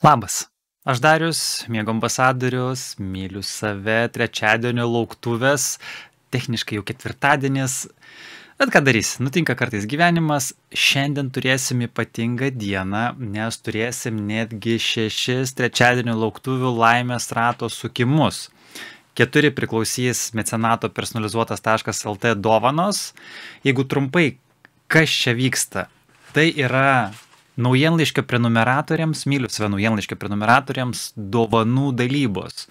Labas. Aš Darius, miego ambasadorius, myliu save, trečiadienio lauktuvės, techniškai jau ketvirtadienis. Bet ką darysi, nutinka kartais gyvenimas, šiandien turėsim ypatingą dieną, nes turėsim netgi 6 trečiadienio lauktuvių laimės rato sukimus. 4 priklausys mecenato personalizuotas.lt dovanos. Jeigu trumpai, kas čia vyksta, tai yra naujienlaiškio prenumeratoriams, myliu save naujienlaiškio prenumeratoriams, dovanų dalybos.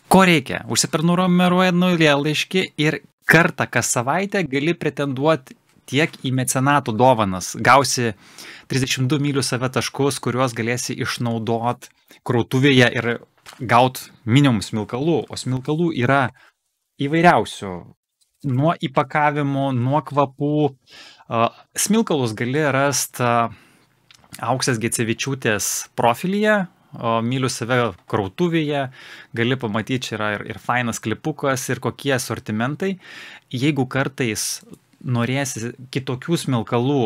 Ko reikia? Užsiprenumeruoja naujienlaiškį ir kartą kas savaitę gali pretenduoti tiek į mecenatų dovanas. Gausi 32 myliu save taškus, kuriuos galėsi išnaudoti krautuvėje ir gauti minimum smilkalų. O smilkalų yra įvairiausių. Nuo įpakavimų, nuo kvapų. Smilkalus gali rasti Auksės Gecevičiūtės profilyje, myliu save krautuvėje, gali pamatyti, čia yra ir fainas klipukas, ir kokie asortimentai. Jeigu kartais norėsi kitokių smilkalų,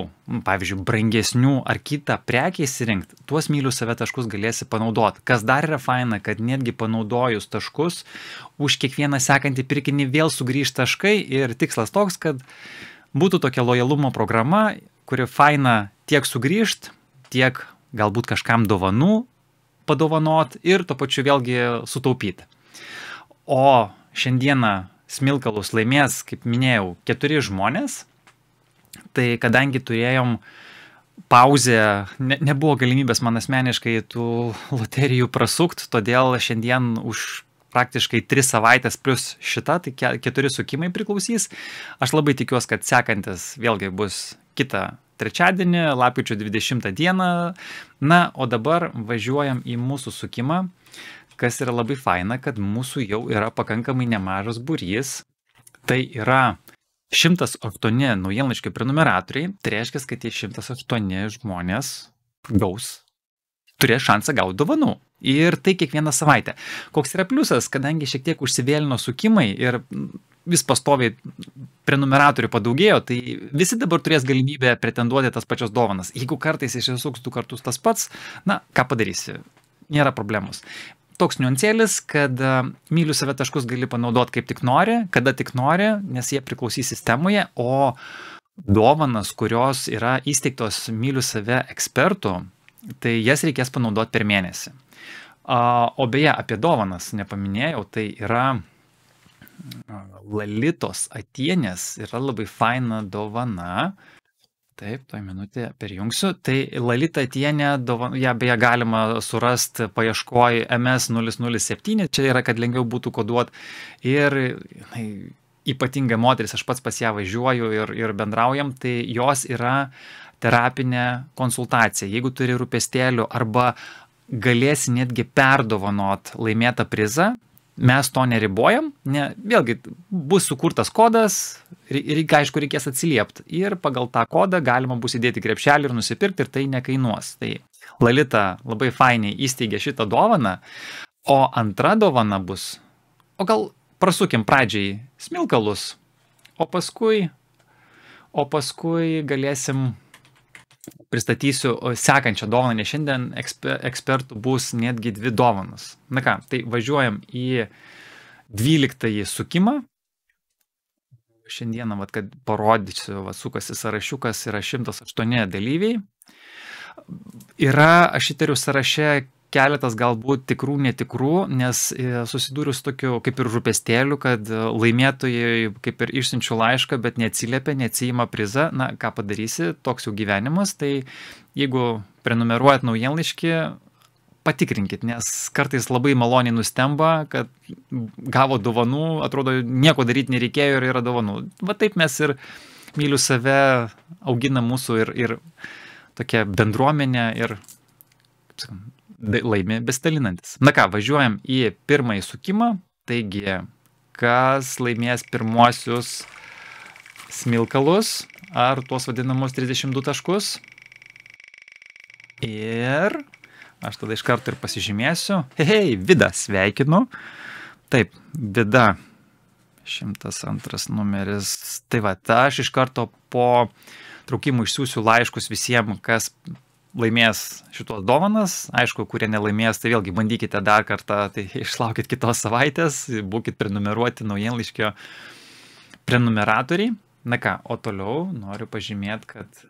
pavyzdžiui, brangesnių ar kitą prekę įsirinkti, tuos myliu save taškus galėsi panaudoti. Kas dar yra faina, kad netgi panaudojus taškus, už kiekvieną sekantį pirkinį vėl sugrįž taškai ir tikslas toks, kad būtų tokia lojalumo programa, kuri faina tiek sugrįžt, tiek galbūt kažkam dovanų padovanot ir tuo pačiu vėlgi sutaupyti. O šiandieną smilkalus laimės, kaip minėjau, 4 žmonės. Tai kadangi turėjom pauzę, nebuvo galimybės man asmeniškai tų loterijų prasukt, todėl šiandien už praktiškai 3 savaitės plus šita, tai 4 sukimai priklausys. Aš labai tikiuosi, kad sekantis vėlgi bus kitą trečiadienį, lapkričio 20 dieną. Na, o dabar važiuojam į mūsų sukimą, kas yra labai faina, kad mūsų jau yra pakankamai nemažas būrys. Tai yra 108 naujienlaiškio prenumeratoriai. Tai reiškia, kad tie 108 žmonės turės šansą gauti dovanų. Ir tai kiekvieną savaitę. Koks yra pliusas, kadangi šiek tiek užsivėlino sukimai ir vis pastoviai prenumeratorių padaugėjo, tai visi dabar turės galimybę pretenduoti tas pačias dovanas. Jeigu kartais išsisuks 2 kartus tas pats, na, ką padarysi, nėra problemos. Toks niuansėlis, kad myliu save taškus gali panaudoti kaip tik nori, kada tik nori, nes jie priklausys sistemoje, o dovanas, kurios yra įsteigtos myliu save ekspertų, tai jas reikės panaudoti per mėnesį. O beje, apie dovanas nepaminėjau, tai yra Lalitos Atienės, yra labai faina dovana. Taip, toj minutė perjungsiu. Tai Lalita Atienė, ją beje galima surasti paieškoj MS007, čia yra, kad lengviau būtų koduoti. Ir ypatinga moteris, aš pats pas ją važiuoju ir bendraujam, tai jos yra terapinė konsultacija. Jeigu turi rūpestėlių arba galėsi netgi perdovanot laimėtą prizą, mes to neribojam, vėlgi bus sukurtas kodas ir aišku reikės atsiliepti. Ir pagal tą kodą galima bus įdėti krepšelį ir nusipirkti ir tai nekainuos. Tai Lalita labai fainiai įsteigė šitą dovaną, o antra dovana bus, o gal prasukim pradžiai smilkalus, o paskui galėsim pristatysiu sekančią dovaną, nes šiandien ekspertų bus netgi 2 dovanas. Na ką, tai važiuojam į 12 sukimą. Šiandieną, kad parodysiu, sukasi sąrašiukas, yra 108 dalyviai. Yra, aš įtariu, sąraše keletas galbūt tikrų, netikrų, nes susidūriu su tokiu kaip ir rūpestėliu, kad laimėtojai kaip ir išsiunčiu laišką, bet neatsiliepia, neatsiima prizą. Na, ką padarysi, toks jau gyvenimas, tai jeigu prenumeruojat naujienlaiškį, patikrinkit, nes kartais labai maloniai nustemba, kad gavo dovanų, atrodo, nieko daryti nereikėjo ir yra dovanų. Va taip mes ir myliu save, augina mūsų ir tokia bendruomenė ir laimė besidalinantis. Na ką, važiuojam į pirmąjį sukimą. Taigi, kas laimės pirmuosius smilkalus ar tuos vadinamus 32 taškus? Ir aš tada iš karto ir pasižymėsiu. Hei, Vida, sveikinu. Taip, Vida, 102 numeris. Tai va, aš iš karto po traukimų išsiųsiu laiškus visiems, kas laimės šitos dovanas. Aišku, kurie nelaimės, tai vėlgi bandykite dar kartą, tai išlaukit kitos savaitės, būkit prenumeruoti naujienlaiškio prenumeratoriai. Na ką, o toliau noriu pažymėti, kad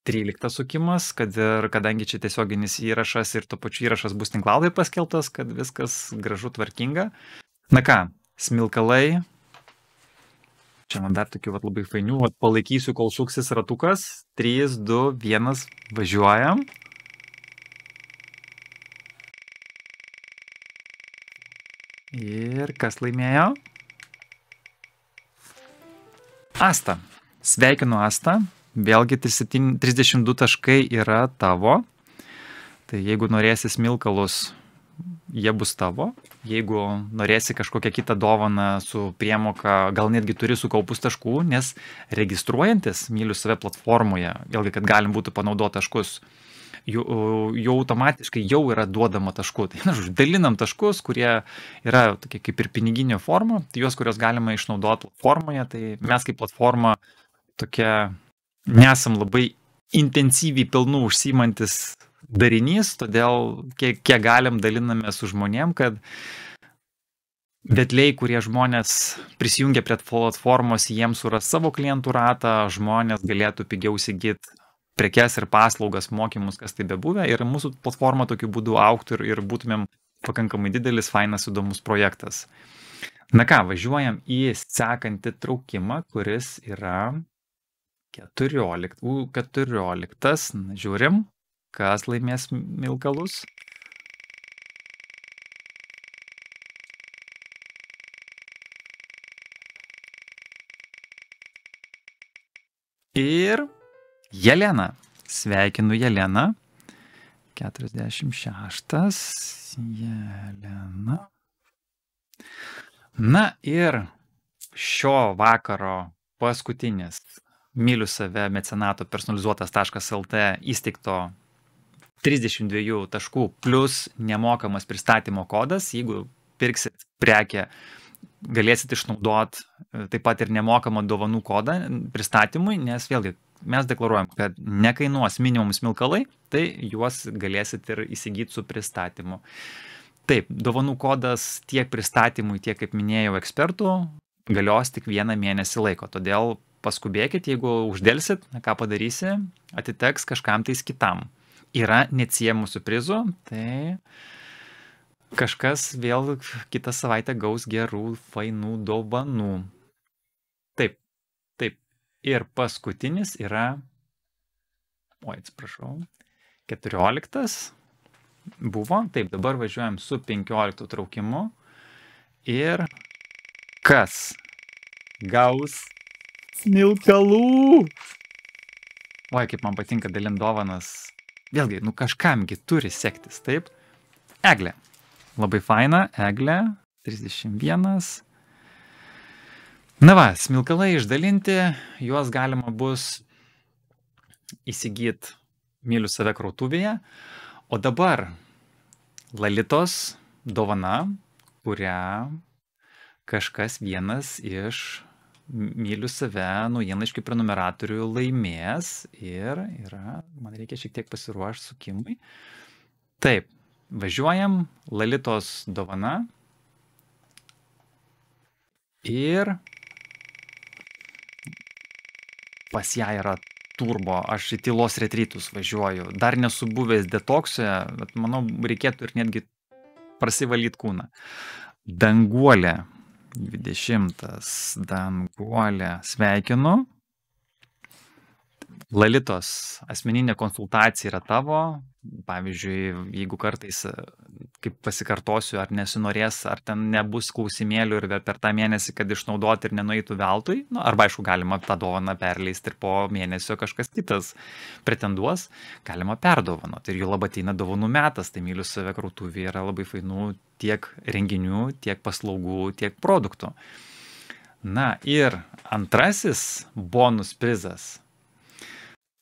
13 sukimas, kad ir kadangi čia tiesioginis įrašas ir tuo pačiu įrašas bus tinklalaidėje paskelbtas, kad viskas gražu tvarkinga. Na ką, smilkalai. Čia man dar tokių labai fainių, palaikysiu, kol suksis ratukas. 3, 2, 1, važiuojam. Ir kas laimėjo? Asta. Sveikinu Asta. Vėlgi 32 taškai yra tavo. Tai jeigu norėsi smilkalus, jie bus tavo. Jeigu norėsi kažkokią kitą dovaną su priemoka, gal netgi turi sukaupus taškų, nes registruojantis Myliu save platformoje, vėlgi, kad galim būtų panaudoti taškus, jau automatiškai jau yra duodama taškų. Tai, dalinam taškus, kurie yra tokie kaip ir piniginio forma, tai juos, kurios galima išnaudoti platformoje, tai mes kaip platforma tokia nesam labai intensyviai pilnų užsiimantis darinys, todėl kiek galim daliname su žmonėm, kad vedliai, kurie žmonės prisijungia prie platformos, jiems suras savo klientų ratą, žmonės galėtų pigiau įsigyti prekes ir paslaugas, mokymus, kas tai bebuvę, ir mūsų platforma tokiu būdu augtų ir būtumėm pakankamai didelis, fainas, įdomus projektas. Na ką, važiuojam į sekantį traukimą, kuris yra 14. Žiūrim, kas laimės smilkalus. Ir Jelena. Sveikinu Jeleną. 46. Jelena. Na ir šio vakaro paskutinis Myliu save mecenato personalizuotas.lt įsteigto 32 taškų plus nemokamas pristatymo kodas. Jeigu pirksit prekę, galėsit išnaudoti taip pat ir nemokamą dovanų kodą pristatymui, nes vėlgi mes deklaruojam, kad nekainuos minimum smilkalai, tai juos galėsit ir įsigyti su pristatymu. Taip, dovanų kodas tiek pristatymui, tiek, kaip minėjau, ekspertų galios tik 1 mėnesį laiko, todėl paskubėkit, jeigu uždėlsit, ką padarysi, atiteks kažkam tais kitam. Yra neatsiejamų siurprizų, tai kažkas vėl kitą savaitę gaus gerų, fainų dovanų. Taip. Ir paskutinis yra, atsiprašau, 14 buvo. Taip, dabar važiuojam su 15 traukimu. Ir kas gaus smilkalų? Kaip man patinka dalint dovanas. Vėlgi, kažkamgi turi sektis, taip? Eglė. Labai faina, Eglė. 31. Na va, smilkalai išdalinti, juos galima bus įsigyti Myliu save krautuvėje. O dabar Lalitos dovana, kurią kažkas vienas iš Myliu save naujienlaiškių prenumeratorių laimės. Ir man reikia šiek tiek pasiruošti sukimui. Taip, važiuojam, Lalitos dovana. Ir pas ją yra turbo. Aš į tylos retrytus važiuoju. Dar nesu buvęs detokse, bet manau, reikėtų ir netgi prasivalyti kūną. Danguolė. 20. Danguolė. Sveikinu. Lalitos asmeninė konsultacija yra tavo. Pavyzdžiui, jeigu kartais, kaip pasikartosiu, ar nesinorės, ar ten nebus klausimėlių ir per tą mėnesį, kad išnaudoti ir nenueitų veltui, arba aišku, galima tą dovaną perleisti ir po mėnesio kažkas kitas pretenduos, galima perdovanoti. Ir jau labai ateina dovanų metas, tai Myliu save krautuvėje yra labai fainų tiek renginių, tiek paslaugų, tiek produktų. Na ir antrasis bonus prizas.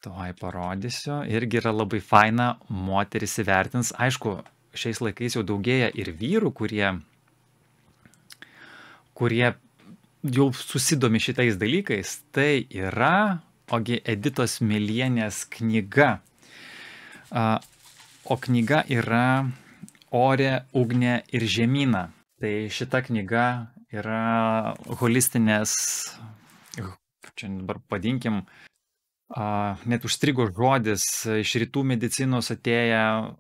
Tuoj parodysiu. Irgi yra labai faina, moteris įvertins. Aišku, šiais laikais jau daugėja ir vyrų, kurie jau susidomi šitais dalykais. Tai yra Editos Milienės knyga O knyga yra Ore, ugnė ir žemyna. Tai šita knyga yra holistinės, čia dabar padinkim, net užstrigo žodis iš rytų medicinos atėję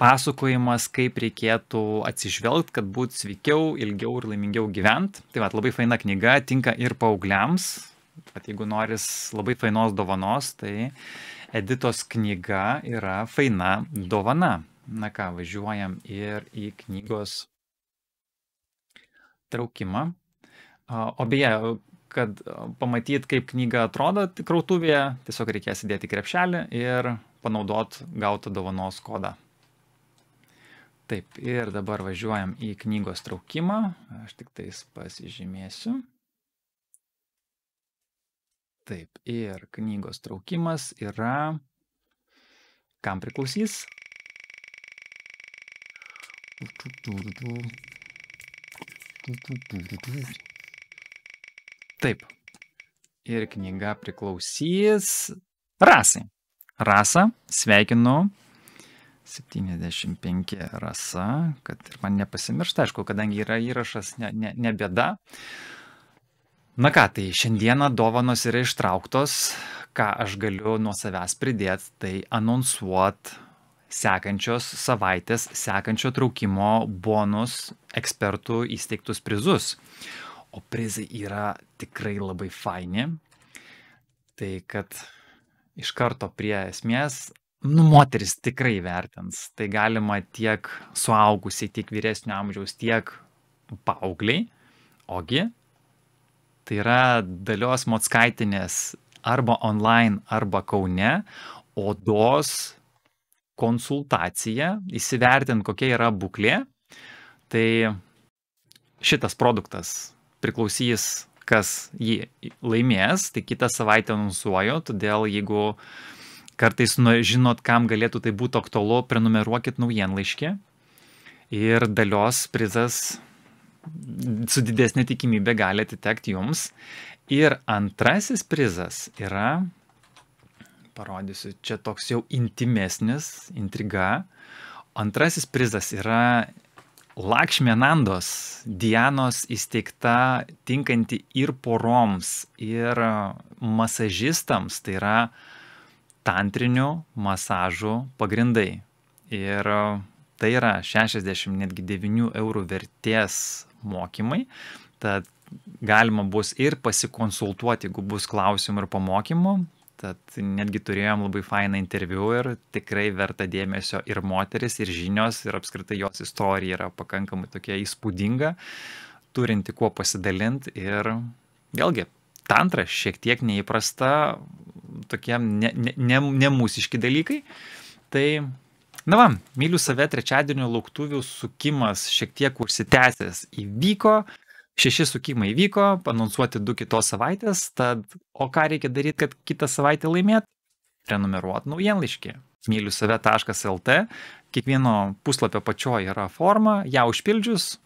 pasakojimas, kaip reikėtų atsižvelgti, kad būtų sveikiau, ilgiau ir laimingiau gyvent. Tai va, labai faina knyga, tinka ir paaugliams. Pat jeigu noris labai fainos dovanos, tai Editos knyga yra faina dovana. Na ką, važiuojam ir į knygos traukimą. O beje, kad pamatyt, kaip knyga atrodo krautuvėje, tiesiog reikės įdėti krepšelį ir panaudot gautą dovanos kodą. Taip, ir dabar važiuojam į knygos traukimą. Aš tik tais pasižymėsiu. Taip, ir knygos traukimas yra... Kam priklausys? Taip. Ir knyga priklausys Rasai. Rasa, sveikinu. 75 Rasa, kad ir man nepasimiršta, aišku, kadangi yra įrašas, ne bėda. Na ką, tai šiandieną dovanos yra ištrauktos, ką aš galiu nuo savęs pridėti, tai anonsuot sekančios savaitės, sekančio traukimo bonus ekspertų įsteigtus prizus. O prizai yra tikrai labai faini. Tai kad iš karto prie esmės, moteris tikrai vertins. Tai galima tiek suaugusiai, tiek vyresnio amžiaus, tiek paaugliai. Ogi, tai yra Dalios Mockaitienės arba online, arba Kaune odos konsultacija, įsivertint, kokia yra būklė. Tai šitas produktas priklausys, kas jį laimės, tai kitą savaitę anonsuoju, todėl jeigu kartais žinot, kam galėtų tai būti aktualu, prenumeruokit naujienlaiškį ir Dalios prizas su didesnė tikimybė gali atitekti jums. Ir antrasis prizas yra, parodysiu, čia toks jau intimesnis, intriga. Antrasis prizas yra Lakšmenandos, Dianos įsteigta, tinkanti ir poroms, ir masažistams, tai yra tantrinių masažų pagrindai. Ir tai yra 60, netgi 9 eurų vertės mokymai, tad galima bus ir pasikonsultuoti, jeigu bus klausimų ir pamokymų. Tad netgi turėjom labai fainą interviu ir tikrai verta dėmesio ir moteris, ir žinios, ir apskritai jos istorija yra pakankamai tokia įspūdinga, turinti kuo pasidalinti. Ir vėlgi, tantra šiek tiek neįprasta, tokie nemūsiški dalykai. Tai, na va, myliu save, trečiadienio lauktuvių sukimas šiek tiek užsitęsęs įvyko. 6 sukimai įvyko, anonsuoti 2 kitos savaitės, tad o ką reikia daryti, kad kitą savaitę laimėt? Prenumeruot naujienlaiškį. myliusave.lt, kiekvieno puslapio pačioje yra forma, ją užpildžius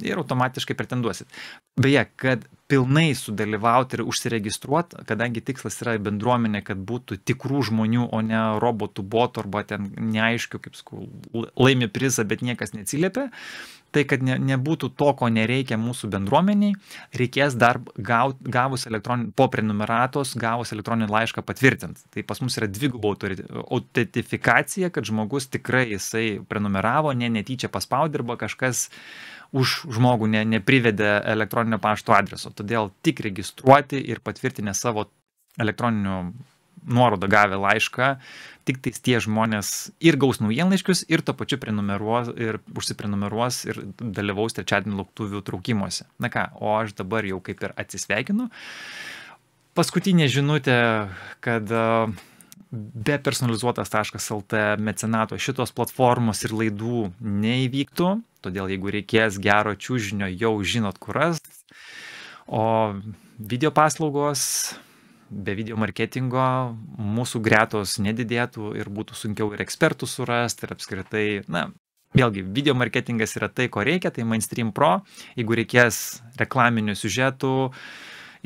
ir automatiškai pretenduosit. Beje, kad pilnai sudalyvauti ir užsiregistruoti, kadangi tikslas yra bendruomenė, kad būtų tikrų žmonių, o ne robotų, botų arba ten neaiškių, kaip sakau, laimi prizą, bet niekas neatsiliepia. Tai kad nebūtų to, ko nereikia mūsų bendruomeniai, reikės dar po prenumeratos gavus elektroninį laišką patvirtinti. Tai pas mus yra dviguba autentifikacija, kad žmogus tikrai jisai prenumeravo, netyčia paspaudė arba kažkas už žmogų neprivedė elektroninio pašto adreso. Todėl tik registruoti ir patvirtinę savo elektroninių nuorodą gavę laišką, tik tais tie žmonės ir gaus naujienlaiškius, ir to pačiu prenumeruos ir užsiprenumeruos ir dalyvaus trečiadienio lauktuvių traukimuose. Na ką, o aš dabar jau kaip ir atsisveikinu. Paskutinė žinutė, kad be personalizuotas.lt mecenato šitos platformos ir laidų neįvyktų, todėl jeigu reikės gero čiužinio, jau žinot, kur rasti. O video paslaugos, be video marketingo mūsų gretos nedidėtų ir būtų sunkiau ir ekspertų surasti ir apskritai, na, vėlgi, video marketingas yra tai, ko reikia, tai Mainstream Pro. Jeigu reikės reklaminių siužetų,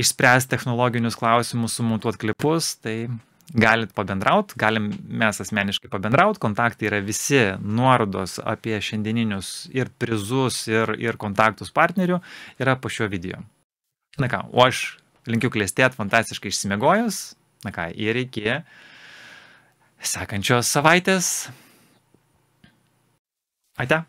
išspręsti technologinius klausimus, sumontuoti klipus, tai galit pabendraut, galim mes asmeniškai pabendraut, kontaktai yra visi, nuorodos apie šiandieninius ir prizus, ir kontaktus partnerių yra po šiuo video. Na ką, o aš linkiu klestėt fantastiškai išsimiegojus, na ką, ir iki sekančios savaitės. Ate.